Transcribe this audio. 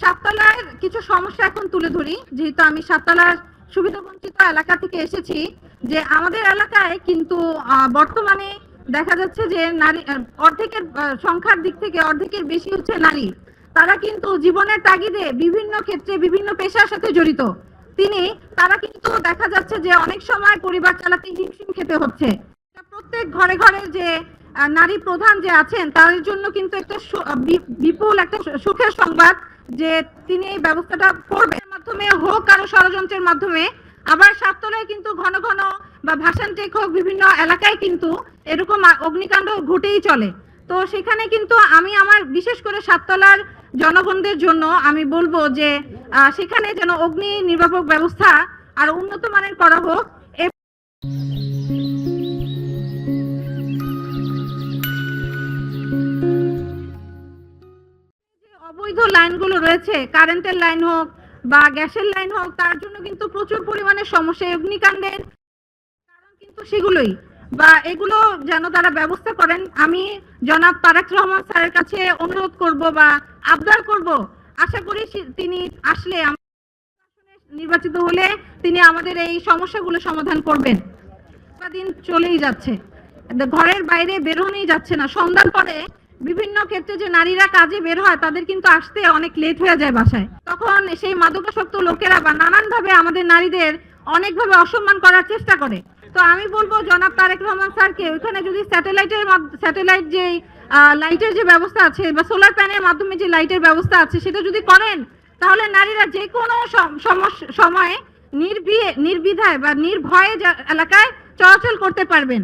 সাততলার কিছু সমস্যা এখন তুলে ধরি, যেহেতু আমি সাততলার সুবিধাবঞ্চিত এলাকা থেকে এসেছি। যে আমাদের এলাকায় কিন্তু বর্তমানে দেখা যাচ্ছে যে নারী অর্ধেকের সংখ্যার দিক থেকে অর্ধেকের বেশি হচ্ছে নারী। তারা কিন্তু জীবনের তাগিদে বিভিন্ন ক্ষেত্রে বিভিন্ন পেশার সাথে জড়িত। তারা কিন্তু দেখা যাচ্ছে যে অনেক সময় পরিবার চালাতে হিমশিম খেতে হচ্ছে। প্রত্যেক ঘরে ঘরে যে নারী প্রধান যে আছেন তাদের জন্য কিন্তু একটা বিপুল একটা সুখের সংবাদ যে তিনি এই ব্যবস্থাটা করবেন, মাধ্যমে হোক কারো ষড়যন্ত্রের মাধ্যমে। আবার সাততলায় কিন্তু ঘন ঘন বা ভাসান টেক হোক বিভিন্ন এলাকায় কিন্তু এরকম অগ্নিকাণ্ড ঘটেই চলে। তো সেখানে কিন্তু আমি আমার বিশেষ করে সাততলার জনগণদের জন্য আমি বলবো যে সেখানে যেন অগ্নি নির্বাপক ব্যবস্থা আর উন্নত মানের করা হোক। অবৈধ লাইনগুলো রয়েছে, কারেন্টের লাইন হোক বা গ্যাসের লাইন হোক, তার জন্য কিন্তু প্রচুর পরিমাণে সমস্যা। অগ্নিকাণ্ডের কারণ কিন্তু সেগুলোই, বা এগুলো যেন তারা ব্যবস্থা করেন। আমি জনাব তারেক রহমান স্যারের কাছে অনুরোধ করব বা আবদার করব, আশা করি তিনি আসলে নির্বাচিত হলে তিনি আমাদের এই সমস্যাগুলো সমাধান করবেন। দিন চলেই যাচ্ছে, ঘরের বাইরে বেরোনোই যাচ্ছে না। সন্ধ্যার পরে বিভিন্ন ক্ষেত্রে যে নারীরা কাজে বের হয় তাদের কিন্তু আসতে অনেক লেট হয়ে যায় বাসায়। তখন সেই মাদকাসক্ত লোকেরা বা নানানভাবে আমাদের নারীদের অনেকভাবে অসম্মান করার চেষ্টা করে। তো আমি বলবো জনাব তারেক রহমান স্যারকে ওইখানে যদি স্যাটেলাইট যে লাইটের যে ব্যবস্থা আছে বা সোলার প্যানেলের মাধ্যমে যে লাইটের ব্যবস্থা আছে সেটা যদি করেন, তাহলে নারীরা যে কোনো সময়ে নির্দ্বিধায় বা নির্ভয়ে এলাকায় চলাচল করতে পারবেন।